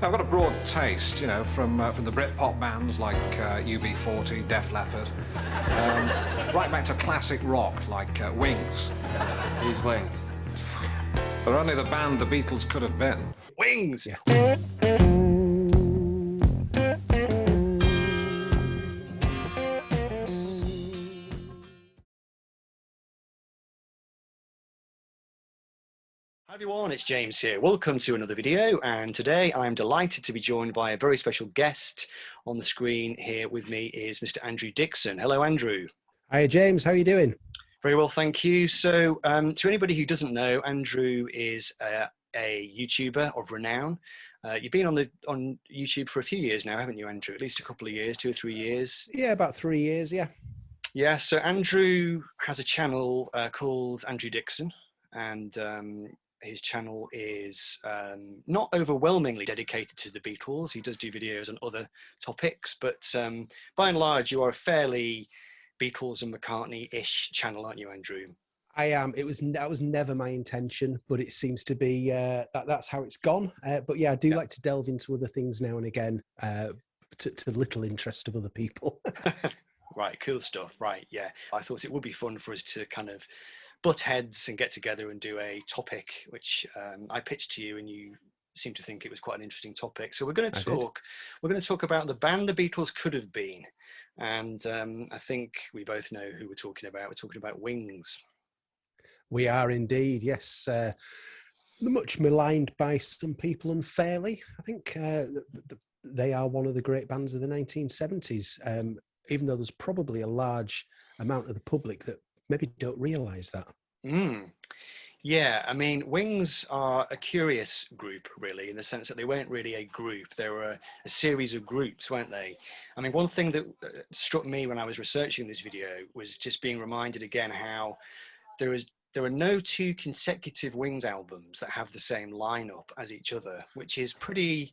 I've got a broad taste, from the Britpop bands like UB40, Def Leppard, right back to classic rock like Wings. Who's Wings? They're only the band the Beatles could have been. Wings! Yeah. Hi everyone, it's James here. Welcome to another video, and today I'm delighted to be joined by a very special guest. On the screen here with me is Mr. Andrew Dixon. Hello, Andrew. Hi, James. How are you doing? Very well, thank you. So, to anybody who doesn't know, Andrew is a YouTuber of renown. You've been on YouTube for a few years now, haven't you, Andrew? At least a couple of years, 2 or 3 years. Yeah, about 3 years, yeah. Yeah, so Andrew has a channel called Andrew Dixon, and his channel is not overwhelmingly dedicated to the Beatles. He does do videos on other topics, but by and large, you are a fairly Beatles and McCartney-ish channel, aren't you, Andrew? I am. That was never my intention, but it seems to be that's how it's gone. But yeah, I do like to delve into other things now and again, to little interest of other people. Right, cool stuff. Right, yeah. I thought it would be fun for us to kind of butt heads and get together and do a topic, which I pitched to you, and you seemed to think it was quite an interesting topic. So we're going to talk about the band the Beatles could have been, and I think we both know who we're talking about. We're talking about Wings. We are indeed, yes. Much maligned by some people unfairly. I think they are one of the great bands of the 1970s, even though there's probably a large amount of the public that maybe don't realise that. Yeah, I mean, Wings are a curious group, really, in the sense that they weren't really a group. They were a series of groups, weren't they? I mean, one thing that struck me when I was researching this video was just being reminded again how there are no two consecutive Wings albums that have the same lineup as each other, which is pretty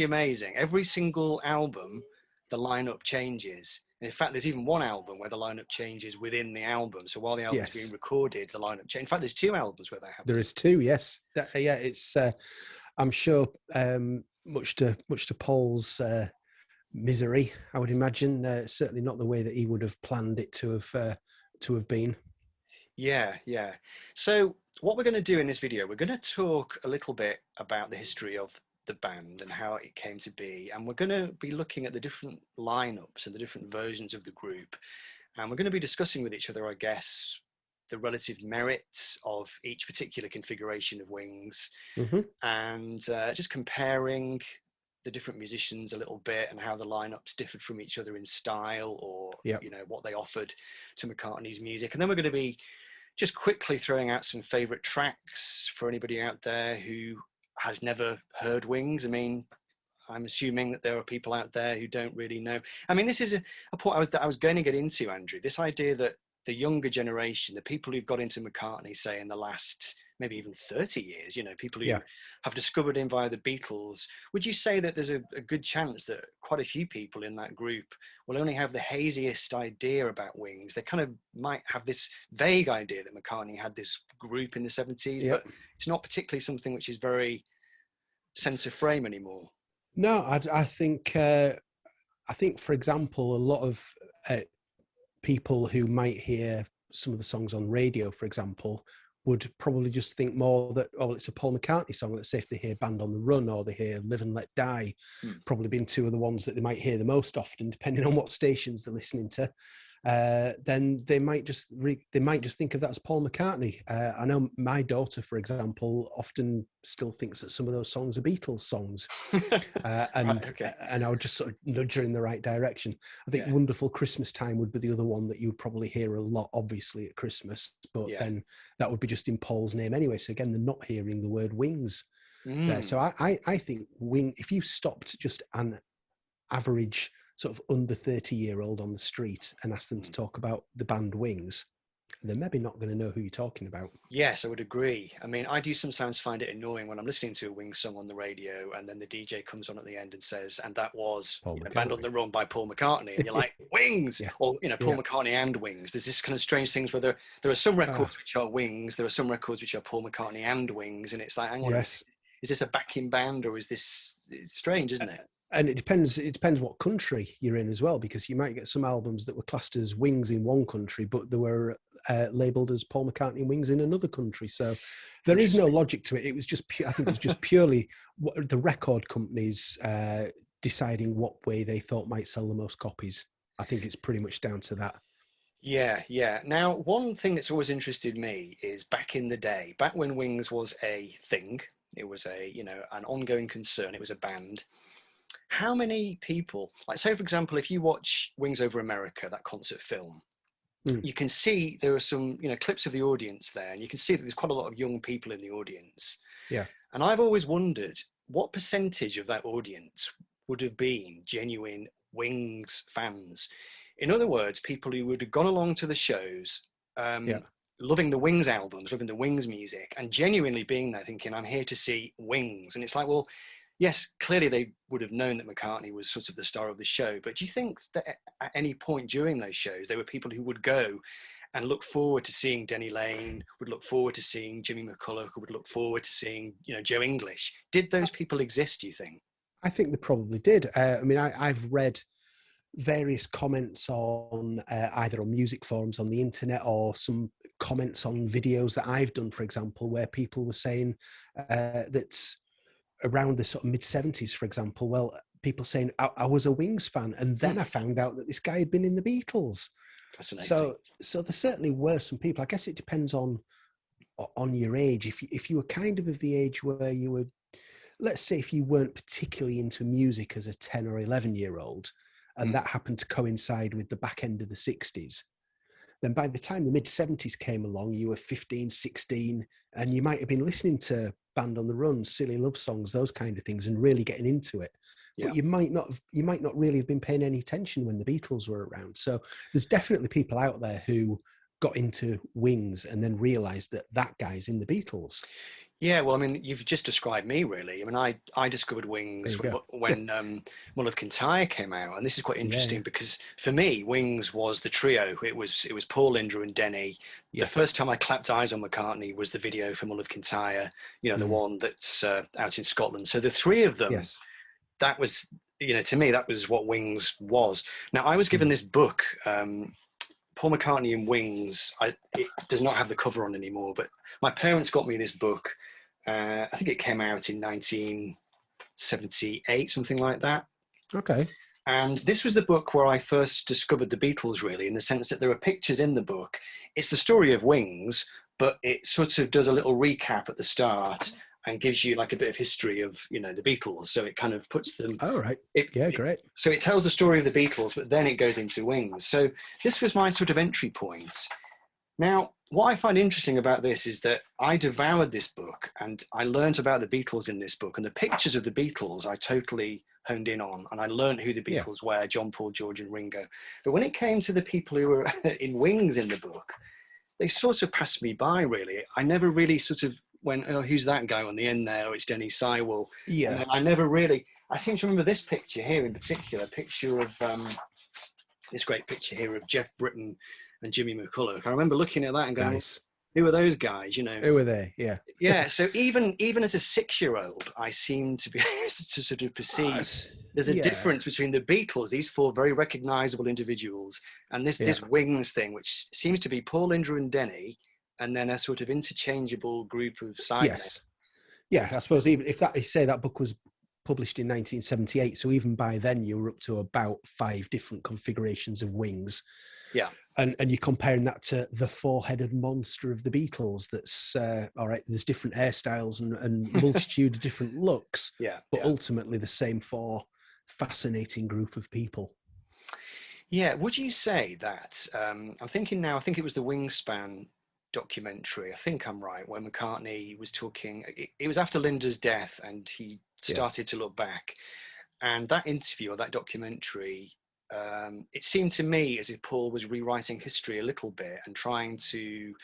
amazing. Every single album, the lineup changes. And in fact, there's even one album where the lineup changes within the album. So while the album's being recorded, the lineup changes. In fact, there's 2 albums where that happens. There is 2, yes. Yeah, it's. I'm sure, much to Paul's misery, I would imagine. Certainly not the way that he would have planned it to have been. Yeah. So what we're going to do in this video, we're going to talk a little bit about the history of the band and how it came to be, and we're going to be looking at the different lineups and the different versions of the group, and we're going to be discussing with each other, I guess, the relative merits of each particular configuration of Wings, and just comparing the different musicians a little bit and how the lineups differed from each other in style, or what they offered to McCartney's music. And then we're going to be just quickly throwing out some favorite tracks for anybody out there who has never heard Wings. I mean, I'm assuming that there are people out there who don't really know. I mean, this is a point I was going to get into, Andrew, this idea that the younger generation, the people who've got into McCartney, say in the last maybe even 30 years, people who have discovered him via the Beatles, would you say that there's a good chance that quite a few people in that group will only have the haziest idea about Wings? They kind of might have this vague idea that McCartney had this group in the 70s, but it's not particularly something which is very centre frame anymore. No, I think, for example, a lot of people who might hear some of the songs on radio, for example, would probably just think more that, it's a Paul McCartney song. Let's say if they hear Band on the Run or they hear Live and Let Die, probably been 2 of the ones that they might hear the most often, depending on what stations they're listening to. Then they might just think of that as Paul McCartney. I know my daughter, for example, often still thinks that some of those songs are Beatles songs, and I would just sort of nudge her in the right direction. I think Wonderful Christmas Time would be the other one that you would probably hear a lot, obviously at Christmas, but then that would be just in Paul's name anyway. So again, they're not hearing the word Wings there. So I think if you stopped just an average sort of under 30-year-old on the street and ask them to talk about the band Wings, they're maybe not going to know who you're talking about. Yes, I would agree. I mean, I do sometimes find it annoying when I'm listening to a Wings song on the radio and then the DJ comes on at the end and says, and that was Band on the Run by Paul McCartney. And you're like, Wings! Or, Paul McCartney and Wings. There's this kind of strange things where there are some records which are Wings, there are some records which are Paul McCartney and Wings, and it's like, hang on, is this a backing band, or is this, it's strange, isn't it? And it depends what country you're in as well, because you might get some albums that were classed as Wings in one country, but they were labeled as Paul McCartney and Wings in another country. So there is no logic to it. It was just I think it was just purely the record companies deciding what way they thought might sell the most copies. I think it's pretty much down to that. Yeah, yeah. Now, one thing that's always interested me is back in the day, back when Wings was a thing, it was a, you know, an ongoing concern, it was a band. How many people, like, say, for example, if you watch Wings Over America, that concert film, you can see there are some, you know, clips of the audience there, and you can see that there's quite a lot of young people in the audience. Yeah. And I've always wondered what percentage of that audience would have been genuine Wings fans. In other words, people who would have gone along to the shows, loving the Wings albums, loving the Wings music, and genuinely being there thinking, I'm here to see Wings. And it's like, well, yes, clearly they would have known that McCartney was sort of the star of the show. But do you think that at any point during those shows, there were people who would go and look forward to seeing Denny Lane, would look forward to seeing Jimmy McCulloch, or would look forward to seeing, you know, Joe English? Did those people exist, do you think? I think they probably did. I mean, I've read various comments on either on music forums on the internet, or some comments on videos that I've done, for example, where people were saying that around the sort of mid-70s, for example, well, people saying I was a Wings fan, and then I found out that this guy had been in the Beatles. Fascinating. So there certainly were some people. I guess it depends on your age. If you were kind of the age where you were, let's say, if you weren't particularly into music as a 10 or 11-year-old, and that happened to coincide with the back end of the 60s, then by the time the mid-70s came along, you were 15, 16, and you might have been listening to Band on the Run, Silly Love Songs, those kind of things, and really getting into it. Yeah. But you might not really have been paying any attention when the Beatles were around. So there's definitely people out there who got into Wings and then realised that guy's in the Beatles. Yeah, well, I mean, you've just described me, really. I mean, I discovered Wings when Mull of Kintyre came out, and this is quite interesting because for me, Wings was the trio. It was Paul, Linda, and Denny. The first time I clapped eyes on McCartney was the video for Mull of Kintyre, you know, the one that's out in Scotland. So the three of them, that was, you know, to me, that was what Wings was. Now, I was given this book, Paul McCartney and Wings. It does not have the cover on anymore, but my parents got me this book. I think it came out in 1978, something like that. Okay. And this was the book where I first discovered the Beatles, really, in the sense that there are pictures in the book. It's the story of Wings, but it sort of does a little recap at the start and gives you like a bit of history of, you know, the Beatles. So it kind of puts them... Oh, right. Great. So it tells the story of the Beatles, but then it goes into Wings. So this was my sort of entry point. Now, what I find interesting about this is that I devoured this book and I learned about the Beatles in this book, and the pictures of the Beatles I totally honed in on, and I learned who the Beatles were, John, Paul, George and Ringo. But when it came to the people who were in Wings in the book, they sort of passed me by, really. I never really sort of went, oh, who's that guy on the end there? Oh, it's Denny Seiwell. Yeah. I never really, I seem to remember this picture here in particular, a picture of, this great picture here of Jeff Britton and Jimmy McCulloch. I remember looking at that and going, nice. Who are those guys? You know, who were they? Yeah, yeah. So even as a 6-year-old, I seem to be to sort of perceive there's a difference between the Beatles, these four very recognisable individuals, and this Wings thing, which seems to be Paul, Andrew, and Denny, and then a sort of interchangeable group of side. Yes, yeah. I suppose even if that, you say that book was published in 1978, so even by then you were up to about 5 different configurations of Wings. Yeah. And you're comparing that to the 4-headed monster of the Beatles. That's all right. There's different hairstyles and multitude of different looks. Yeah. But ultimately the same 4 fascinating group of people. Yeah. Would you say that? I'm thinking now. I think it was the Wingspan documentary. I think I'm right. Where McCartney was talking. It was after Linda's death, and he started to look back. And that interview or that documentary. It seemed to me as if Paul was rewriting history a little bit and trying to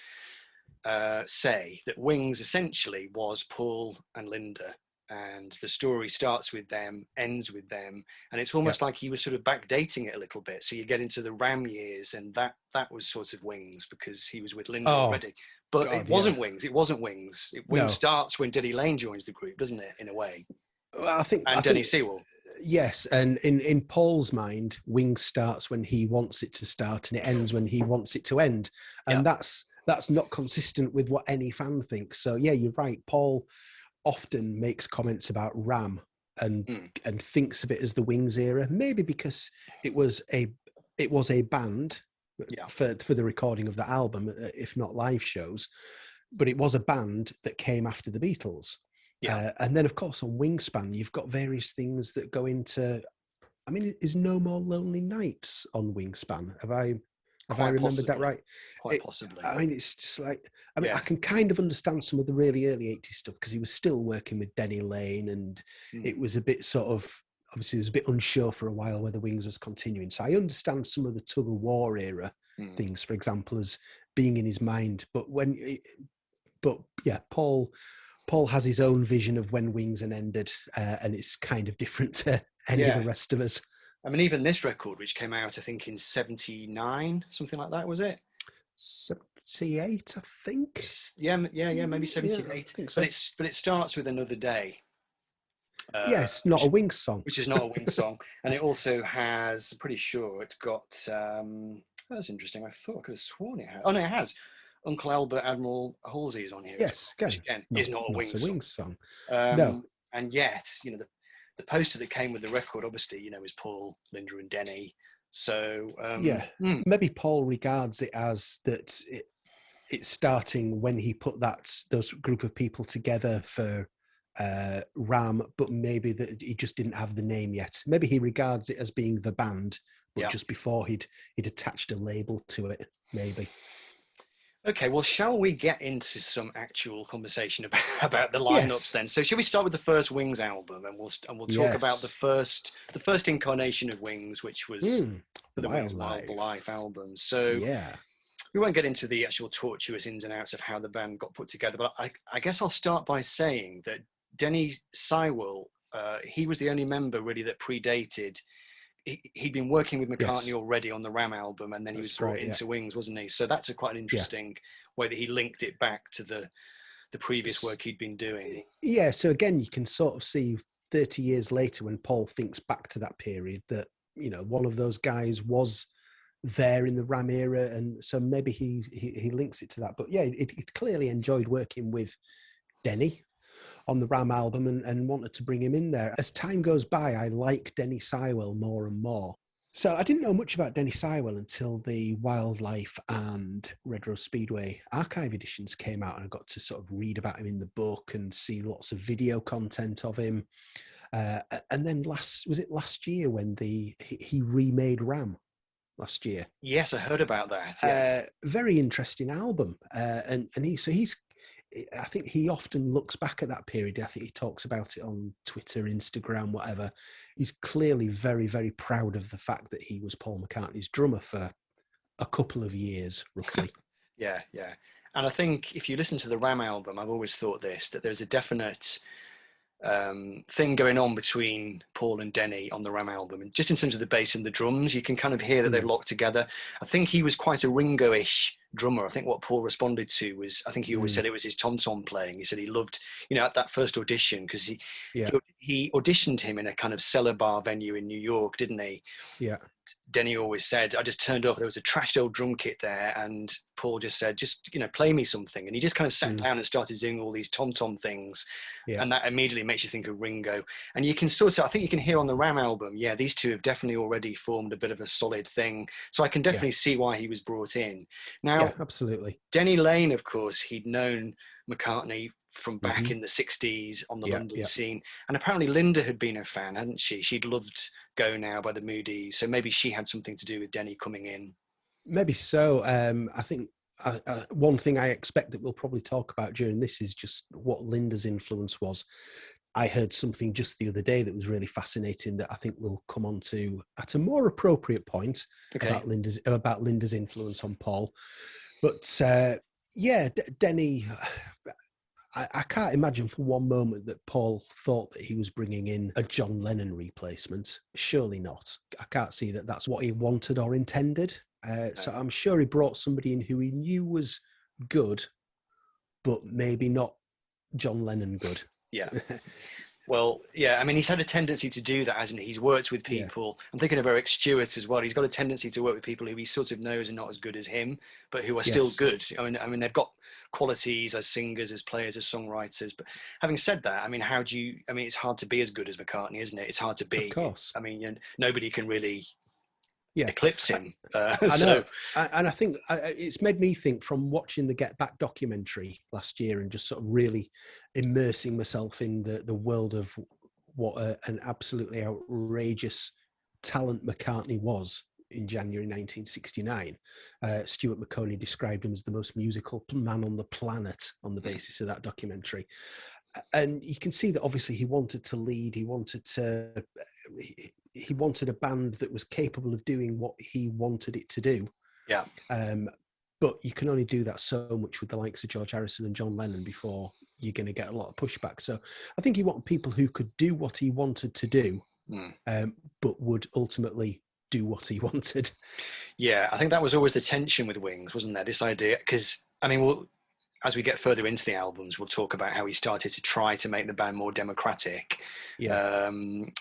say that Wings essentially was Paul and Linda and the story starts with them, ends with them, and it's almost like he was sort of backdating it a little bit. So you get into the Ram years, and that was sort of Wings, because he was with Linda already. But God, it wasn't Wings. It wasn't Wings. Wings starts when Denny Lane joins the group, doesn't it? In a way. Well, and Denny Seiwell. Yes, and in Paul's mind, Wings starts when he wants it to start, and it ends when he wants it to end, and that's not consistent with what any fan thinks. So yeah, you're right. Paul often makes comments about Ram and thinks of it as the Wings era, maybe because it was a band for the recording of the album, if not live shows, but it was a band that came after the Beatles. And then of course on Wingspan you've got various things that go into, I mean, is No More Lonely Nights on Wingspan? Have I remembered that right? Quite possibly. I mean, it's just like, I mean, I can kind of understand some of the really early 80s stuff because he was still working with Denny Lane, and it was a bit sort of, obviously it was a bit unsure for a while whether Wings was continuing. So I understand some of the tug of war era things, for example, as being in his mind. But Paul has his own vision of when Wings ended, and it's kind of different to any of the rest of us. I mean, even this record, which came out, I think, in 79, something like that, was it? 78, I think. Yeah, maybe 78. I think so. But it starts with Another Day. Yes, not a Wings song. Which is not a Wings song. And it also has, I'm pretty sure, it's got, that's interesting. I thought I could have sworn it had. Oh, no, it has. Uncle Albert Admiral Halsey is on here. Yes, which again is not a Wings song. No. And yet, you know, the poster that came with the record, obviously, you know, is Paul, Linda, and Denny. So maybe Paul regards it as that it's starting when he put those group of people together for Ram, but maybe that he just didn't have the name yet. Maybe he regards it as being the band, but just before he'd attached a label to it, maybe. Okay, well, shall we get into some actual conversation about the lineups then? So, shall we start with the first Wings album, and we'll talk about the first incarnation of Wings, which was the Wings Wildlife album. So, we won't get into the actual tortuous ins and outs of how the band got put together, but I guess I'll start by saying that Denny Seiwell, he was the only member really that predated. He'd been working with McCartney already on the Ram album, and then he was brought into Wings, wasn't he? So that's quite an interesting way that he linked it back to the previous work he'd been doing. Yeah, so again, you can sort of see 30 years later when Paul thinks back to that period that, you know, one of those guys was there in the Ram era, and so maybe he links it to that. But yeah, he clearly enjoyed working with Denny on the Ram album and wanted to bring him in there. As time goes by, I like Denny Seiwell more and more. So I didn't know much about Denny Seiwell until the Wildlife and Red Rose Speedway archive editions came out, and I got to sort of read about him in the book and see lots of video content of him. And then last year when he remade Ram last year? Yes, I heard about that. Very interesting album. And he's I think he often looks back at that period. I think he talks about it on Twitter, Instagram, whatever. He's clearly very, very proud of the fact that he was Paul McCartney's drummer for a couple of years, roughly. Yeah. And I think if you listen to the Ram album, I've always thought that there's a definite thing going on between Paul and Denny on the Ram album, and just in terms of the bass and the drums, you can kind of hear that they've locked together. I think he was quite a Ringo-ish drummer. I think what Paul responded to was, I think he always said it was his tom-tom playing. He said he loved, you know, at that first audition, because he auditioned him in a kind of cellar bar venue in New York, didn't he? Yeah. Denny always said, I just turned up, there was a trashed old drum kit there, and Paul just said, just, you know, play me something. And he just kind of sat down and started doing all these tom-tom things. Yeah. And that immediately makes you think of Ringo. And you can sort of, I think you can hear on the Ram album, these two have definitely already formed a bit of a solid thing. So I can definitely see why he was brought in. Now, absolutely. Denny Lane, of course, he'd known McCartney from back in the 60s on the London scene. And apparently Linda had been a fan, hadn't she? She'd loved Go Now by the Moodies. So maybe she had something to do with Denny coming in. Maybe so. I think one thing I expect that we'll probably talk about during this is just what Linda's influence was. I heard something just the other day that was really fascinating that I think we'll come on to at a more appropriate point about Linda's influence on Paul. But Denny, I can't imagine for one moment that Paul thought that he was bringing in a John Lennon replacement. Surely not. I can't see that that's what he wanted or intended. So I'm sure he brought somebody in who he knew was good, but maybe not John Lennon good. Yeah. Well, yeah, I mean, he's had a tendency to do that, hasn't he? He's worked with people. I'm thinking of Eric Stewart as well. He's got a tendency to work with people who he sort of knows are not as good as him, but who are still good. I mean, they've got qualities as singers, as players, as songwriters. But having said that, I mean, it's hard to be as good as McCartney, isn't it? It's hard to be. Of course. I mean, nobody can really eclipse him. I know. And I think it's made me think, from watching the Get Back documentary last year and just sort of really immersing myself in the world of what an absolutely outrageous talent McCartney was in January 1969. Stuart McConey described him as the most musical man on the planet on the basis of that documentary. And you can see that obviously he wanted to lead, he wanted a band that was capable of doing what he wanted it to do. Yeah. But you can only do that so much with the likes of George Harrison and John Lennon before you're going to get a lot of pushback. So I think he wanted people who could do what he wanted to do, but would ultimately do what he wanted. Yeah, I think that was always the tension with Wings, wasn't there? This idea, because, I mean, as we get further into the albums, we'll talk about how he started to try to make the band more democratic,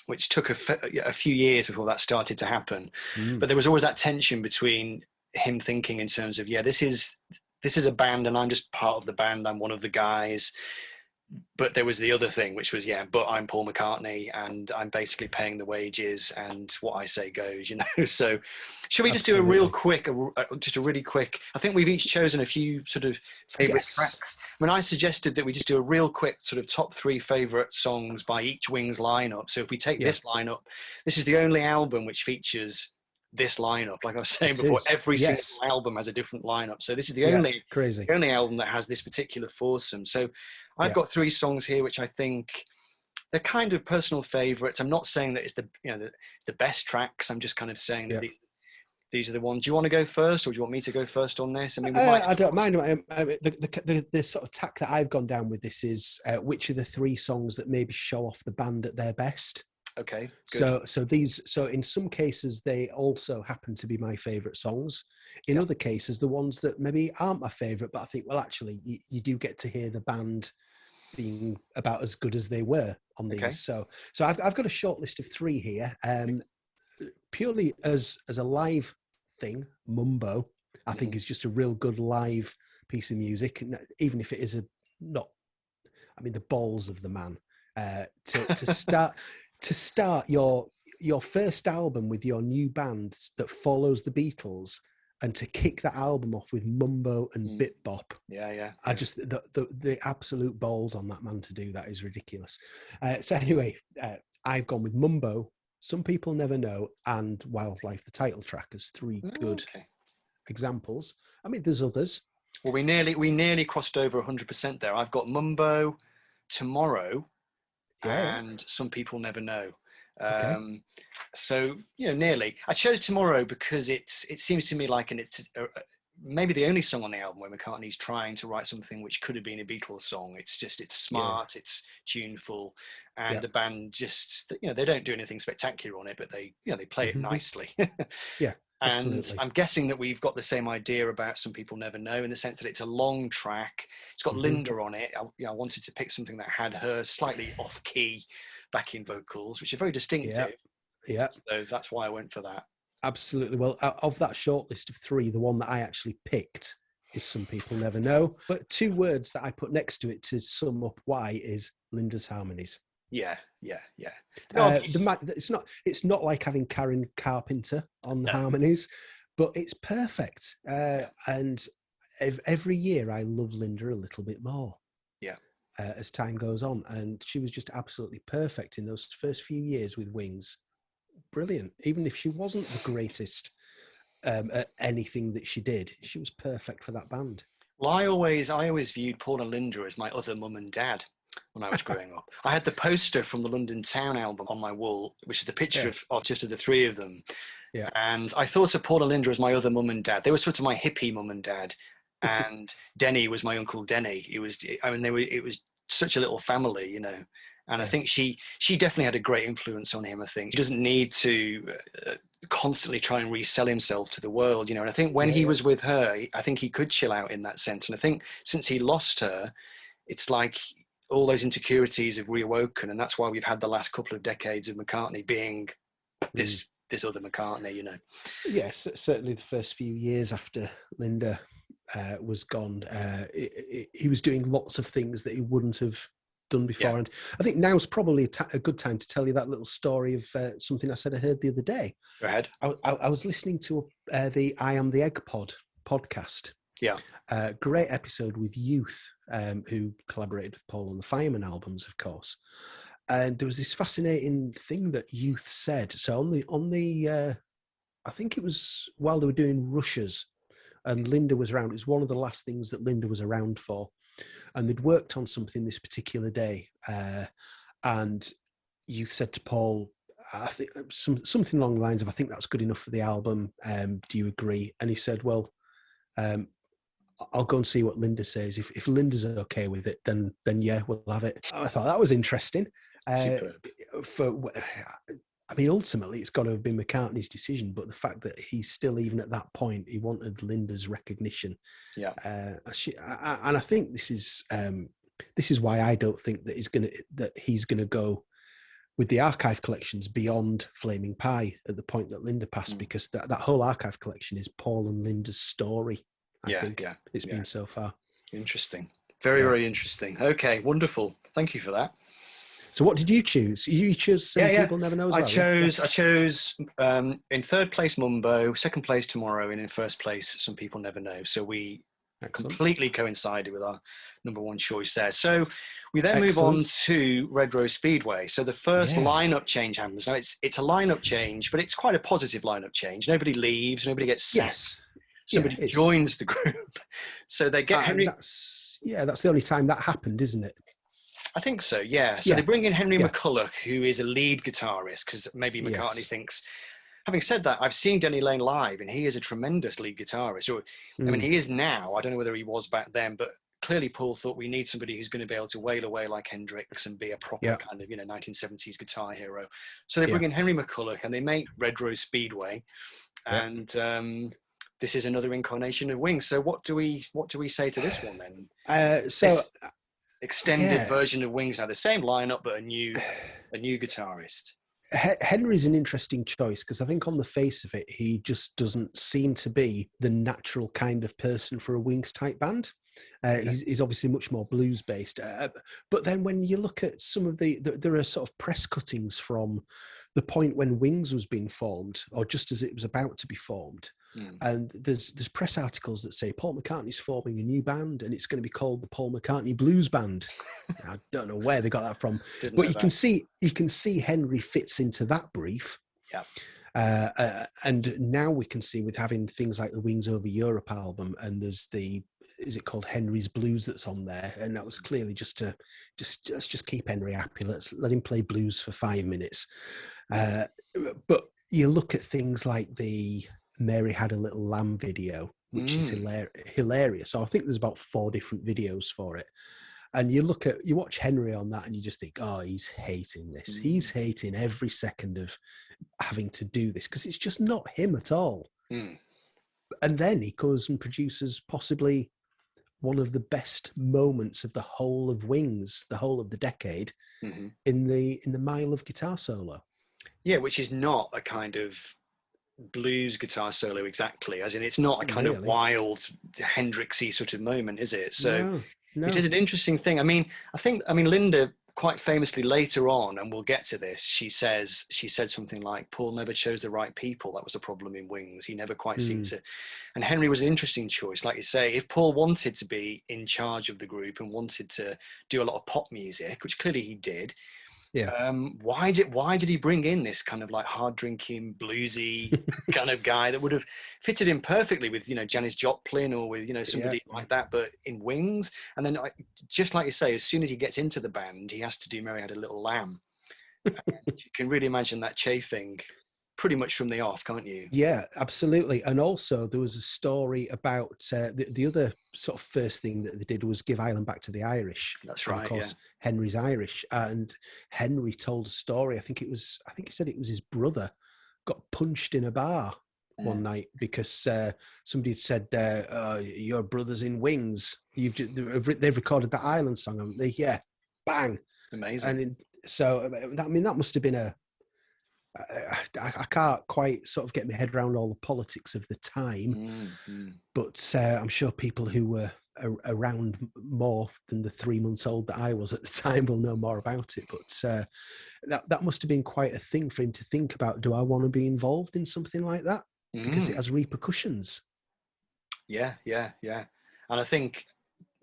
which took a few years before that started to happen. But there was always that tension between him thinking in terms of, this is a band and I'm just part of the band, I'm one of the guys. But there was the other thing, which was, but I'm Paul McCartney and I'm basically paying the wages and what I say goes, So should we just do a really quick, I think we've each chosen a few sort of favourite tracks. I mean, I suggested that we just do a real quick sort of top 3 favourite songs by each Wings lineup. So if we take this lineup, this is the only album which features this lineup. Like I was saying before, every single album has a different lineup. So this is the only album that has this particular foursome. So I've got 3 songs here which I think they're kind of personal favourites. I'm not saying that it's the best tracks. I'm just kind of saying that these are the ones. Do you want to go first, or do you want me to go first on this? I mean, I don't mind. The sort of tack that I've gone down with this is which are the 3 songs that maybe show off the band at their best. Okay. Good. So in some cases they also happen to be my favourite songs. In other cases, the ones that maybe aren't my favourite, but I think, well, actually, you do get to hear the band being about as good as they were on these. Okay. So I've got a short list of 3 here. Purely as a live thing, Mumbo, I think is just a real good live piece of music, even if it is the balls of the man to start. To start your first album with your new band that follows the Beatles, and to kick that album off with Mumbo and Bit Bop. I just the absolute balls on that man to do that is ridiculous. So anyway, I've gone with Mumbo, Some People Never Know, and Wildlife, the title track, as 3 good examples. I mean, there's others. Well, we nearly crossed over 100% there. I've got Mumbo, Tomorrow, and Some People Never Know. So nearly. I chose Tomorrow because it seems to me like, and it's maybe the only song on the album where McCartney's trying to write something which could have been a Beatles song. It's smart, it's tuneful, and the band just they don't do anything spectacular on it, but they play it nicely. And absolutely. I'm guessing that we've got the same idea about Some People Never Know, in the sense that it's a long track. It's got Linda on it. I wanted to pick something that had her slightly off-key backing vocals, which are very distinctive. Yeah. So that's why I went for that. Absolutely. Well, of that short list of 3, the one that I actually picked is Some People Never Know. But 2 words that I put next to it to sum up why is Linda's harmonies. Yeah. It's not like having Karen Carpenter on harmonies, but it's perfect. And every year I love Linda a little bit more. As time goes on, and she was just absolutely perfect in those first few years with Wings. Brilliant. Even if she wasn't the greatest at anything that she did, she was perfect for that band. Well, I always viewed Paul and Linda as my other mum and dad when I was growing up. I had the poster from the London Town album on my wall, which is the picture of just of the 3 of them. And I thought of Paul and Linda as my other mum and dad. They were sort of my hippie mum and dad. and Denny was my Uncle Denny. It was such a little family, you know. And I think she definitely had a great influence on him. I think he doesn't need to constantly try and resell himself to the world, you know. And I think when he was with her, I think he could chill out in that sense. And I think since he lost her, it's like all those insecurities have reawoken, and that's why we've had the last couple of decades of McCartney being this other McCartney, you know. Yes, certainly the first few years after Linda was gone, he was doing lots of things that he wouldn't have done before. Yeah. And I think now's probably a good time to tell you that little story of something I said I heard the other day. Go ahead. I was listening to the I Am the Egg podcast. Yeah. Great episode with Youth, who collaborated with Paul on the Fireman albums, of course. And there was this fascinating thing that Youth said. So on the I think it was while they were doing Rushes, and Linda was around. It was one of the last things that Linda was around for. And they'd worked on something this particular day, and you said to Paul, I think something along the lines of, "I think that's good enough for the album. Do you agree?" And he said, "Well, I'll go and see what Linda says. If Linda's okay with it, then yeah, we'll have it." I thought that was interesting. I mean, ultimately, it's got to have been McCartney's decision, but the fact that he's still, even at that point, he wanted Linda's recognition. Yeah. And I think this is why I don't think that he's gonna go with the archive collections beyond Flaming Pie at the point that Linda passed, because that whole archive collection is Paul and Linda's story. I think it's been so far. Interesting. Very, very interesting. Okay, wonderful. Thank you for that. So what did you choose? You chose People Never Know as well? I chose in third place Mumbo, second place Tomorrow, and in first place Some People Never Know. So we completely coincided with our number one choice there. So we then move on to Red Rose Speedway. So the first lineup change happens. Now it's a lineup change, but it's quite a positive lineup change. Nobody leaves, nobody gets sacked. Yes. Somebody joins the group. So they get Henry. That's the only time that happened, isn't it? I think so, yeah. So they bring in Henry McCulloch, who is a lead guitarist, because maybe McCartney thinks, having said that, I've seen Denny Lane live, and he is a tremendous lead guitarist. I mean, he is now. I don't know whether he was back then, but clearly Paul thought we need somebody who's going to be able to wail away like Hendrix and be a proper kind of, 1970s guitar hero. So they bring in Henry McCulloch, and they make Red Rose Speedway. And this is another incarnation of Wings. So what do we say to this one then? Extended version of Wings, now the same lineup but a new guitarist. Henry's an interesting choice, because I think on the face of it, he just doesn't seem to be the natural kind of person for a Wings type band. He's obviously much more blues based, but then when you look at some of there are sort of press cuttings from the point when Wings was being formed, or just as it was about to be formed. And there's press articles that say Paul McCartney's forming a new band, and it's going to be called the Paul McCartney Blues Band. I don't know where they got that from, but you can see Henry fits into that brief. Yeah. And now we can see, with having things like the Wings Over Europe album, and there's is it called Henry's Blues that's on there, and that was clearly just to keep Henry happy. Let him play blues for 5 minutes. But you look at things like the Mary Had a Little Lamb video, which is hilarious. So I think there's about 4 different videos for it. And you watch Henry on that, and you just think, oh, he's hating this. He's hating every second of having to do this, because it's just not him at all. And then he goes and produces possibly one of the best moments of the whole of Wings, the whole of the decade, in the Mile of guitar solo. Yeah, which is not a kind of blues guitar solo exactly, as in it's not a kind of wild Hendrixy sort of moment, is it? So no. It is an interesting thing. I mean Linda quite famously later on, and we'll get to this, she said something like, Paul never chose the right people. That was a problem in Wings. He never quite seemed to. And Henry was an interesting choice. Like you say, if Paul wanted to be in charge of the group and wanted to do a lot of pop music, which clearly he did, why did he bring in this kind of like hard drinking bluesy kind of guy that would have fitted in perfectly with Janis Joplin or with somebody like that, but in Wings? And then just like you say, as soon as he gets into the band, he has to do Mary Had a Little Lamb. You can really imagine that chafing pretty much from the off, can't you? Yeah, absolutely. And also there was a story about the other sort of first thing that they did was give Ireland back to the Irish. That's And right. of course, Yeah. Henry's Irish, and Henry told a story. I think he said it was his brother got punched in a bar one night because somebody had said, "Your brother's in Wings. They've recorded that Ireland song, haven't they?" Yeah, bang, Amazing. and so I mean that must have been I can't quite sort of get my head around all the politics of the time, but I'm sure people who were around more than the 3 months old that I was at the time will know more about it. But that must have been quite a thing for him to think about. Do I want to be involved in something like that? Because it has repercussions. Yeah. And I think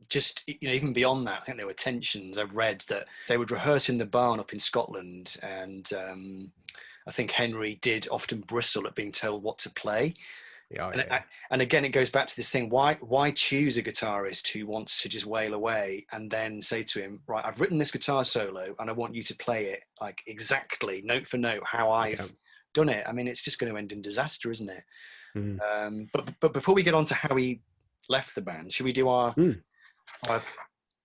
just, even beyond that, I think there were tensions. I've read that they would rehearse in the barn up in Scotland, and I think Henry did often bristle at being told what to play. And again, it goes back to this thing: why choose a guitarist who wants to just wail away and then say to him, "Right, I've written this guitar solo, and I want you to play it like exactly note for note how I've done it." I mean, it's just going to end in disaster, isn't it? But before we get on to how he left the band, should we do our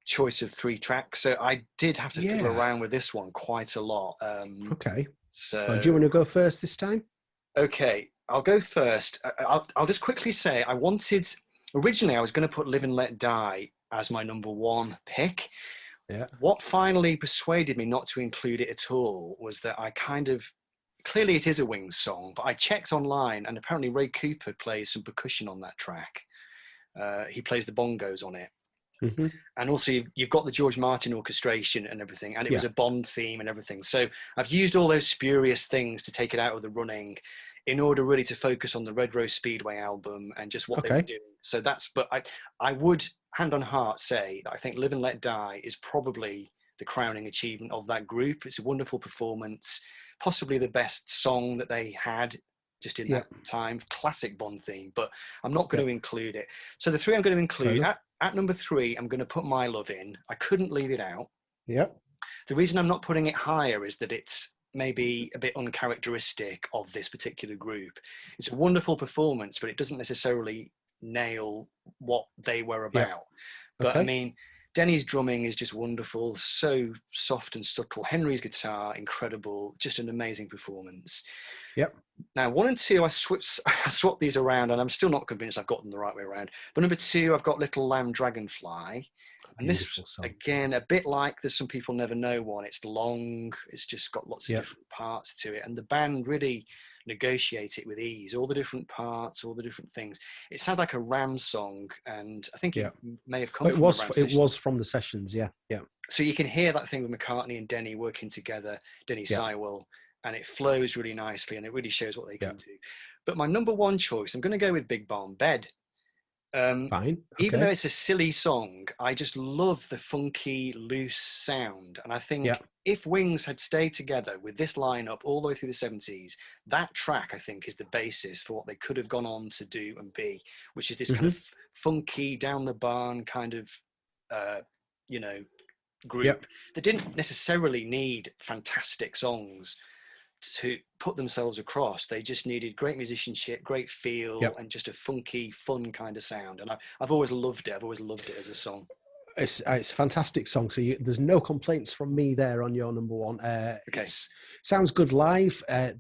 choice of 3 tracks? So I did have to fiddle around with this one quite a lot. Okay. So do you want to go first this time? Okay, I'll go first. I'll just quickly say originally I was going to put Live and Let Die as my number 1 pick. Yeah. What finally persuaded me not to include it at all was that clearly it is a Wings song, but I checked online and apparently Ray Cooper plays some percussion on that track. He plays the bongos on it. And also you've got the George Martin orchestration and everything, and it was a Bond theme and everything. So I've used all those spurious things to take it out of the running in order really to focus on the Red Rose Speedway album and just what they were doing. So but I would hand on heart say that I think Live and Let Die is probably the crowning achievement of that group. It's a wonderful performance, possibly the best song that they had just in that time. Classic Bond theme, but I'm not going to include it. So the 3 I'm going to include at number 3, I'm going to put My Love in. I couldn't leave it out. The reason I'm not putting it higher is that it's maybe a bit uncharacteristic of this particular group. It's a wonderful performance, but it doesn't necessarily nail what they were about. But I mean, Denny's drumming is just wonderful, so soft and subtle. Henry's guitar, incredible, just an amazing performance. Now, 1 and 2, I swapped these around, and I'm still not convinced I've got them the right way around. But number 2, I've got Little Lamb Dragonfly. And this, again, a bit like the Some People Never Know one. It's long, it's just got lots of different parts to it. And the band really negotiate it with ease, all the different parts, all the different things. It sounds like a Ram song, and I think it may have come from the Ram sessions. It was from the sessions, yeah. So you can hear that thing with McCartney and Denny working together, Denny Seiwell, and it flows really nicely, and it really shows what they can do. But my number 1 choice, I'm going to go with Big Barn Bed. Fine. Even though it's a silly song, I just love the funky, loose sound. And I think if Wings had stayed together with this lineup all the way through the 70s, that track, I think, is the basis for what they could have gone on to do and be, which is this kind of funky, down the barn kind of, group that didn't necessarily need fantastic songs to put themselves across. They just needed great musicianship, great feel, and just a funky, fun kind of sound. And I've always loved it. I've always loved it as a song. It's a fantastic song. So there's no complaints from me there on your number 1. Sounds good live. I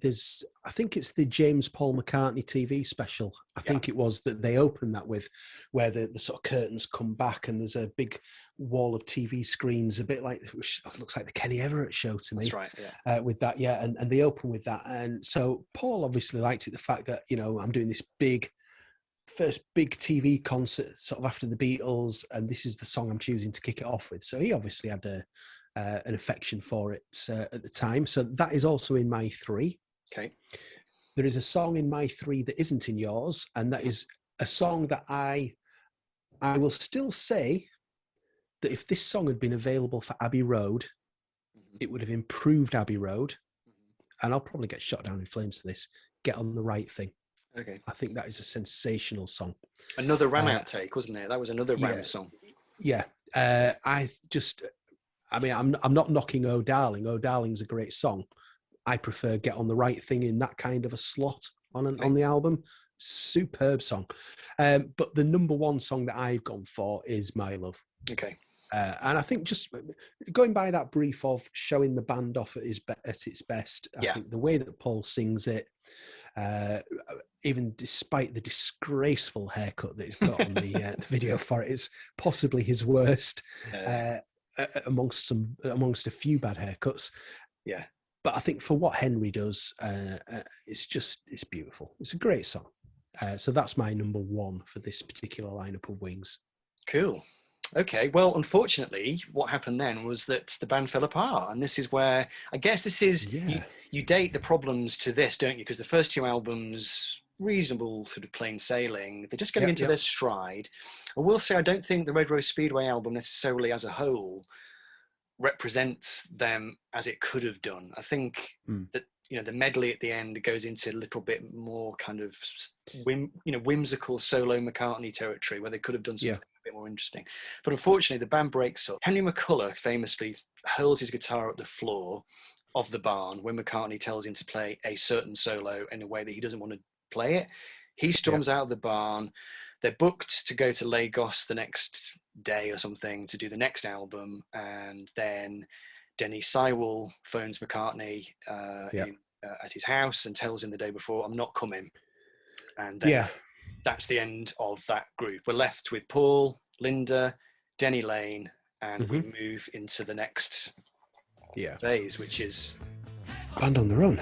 think it's the James Paul McCartney TV special. I think it was that they opened that with, where the sort of curtains come back and there's a big wall of TV screens, a bit like, which looks like the Kenny Everett show to me. That's right, yeah. With that, and they open with that. And so Paul obviously liked it, the fact that, I'm doing this first big TV concert sort of after the Beatles, and this is the song I'm choosing to kick it off with. So he obviously had an affection for it at the time. So that is also in my 3. Okay. There is a song in my 3 that isn't in yours, and that is a song that I will still say that if this song had been available for Abbey Road, it would have improved Abbey Road. And I'll probably get shot down in flames for this. Get On the Right Thing. Okay. I think that is a sensational song. Another Ram outtake, wasn't it? That was another Ram song. Yeah. I'm not knocking Oh Darling. Oh Darling's a great song. I prefer Get on the Right Thing in that kind of a slot on the album. Superb song. But the number one song that I've gone for is My Love. Okay. And I think just going by that brief of showing the band off at its best, I think the way that Paul sings it, even despite the disgraceful haircut that he's got on the video for it, is possibly his worst amongst a few bad haircuts. Yeah. But I think for what Henry does, it's beautiful. It's a great song. So that's my number one for this particular lineup of Wings. Cool. Okay, well, unfortunately, what happened then was that the band fell apart, and this is where I guess this is you date the problems to this, don't you? Because the first two albums, reasonable sort of plain sailing, they're just getting into their stride. I will say I don't think the Red Rose Speedway album necessarily as a whole represents them as it could have done. I think that the medley at the end goes into a little bit more kind of whimsical solo McCartney territory where they could have done something a bit more interesting. But unfortunately, the band breaks up. Henry McCulloch famously hurls his guitar at the floor of the barn when McCartney tells him to play a certain solo in a way that he doesn't want to play it. He storms out of the barn. They're booked to go to Lagos the next day or something to do the next album, and then Denny Seiwell phones McCartney at his house and tells him the day before, "I'm not coming." And then that's the end of that group. We're left with Paul, Linda, Denny Lane, and we move into the next phase, which is Band on the Run.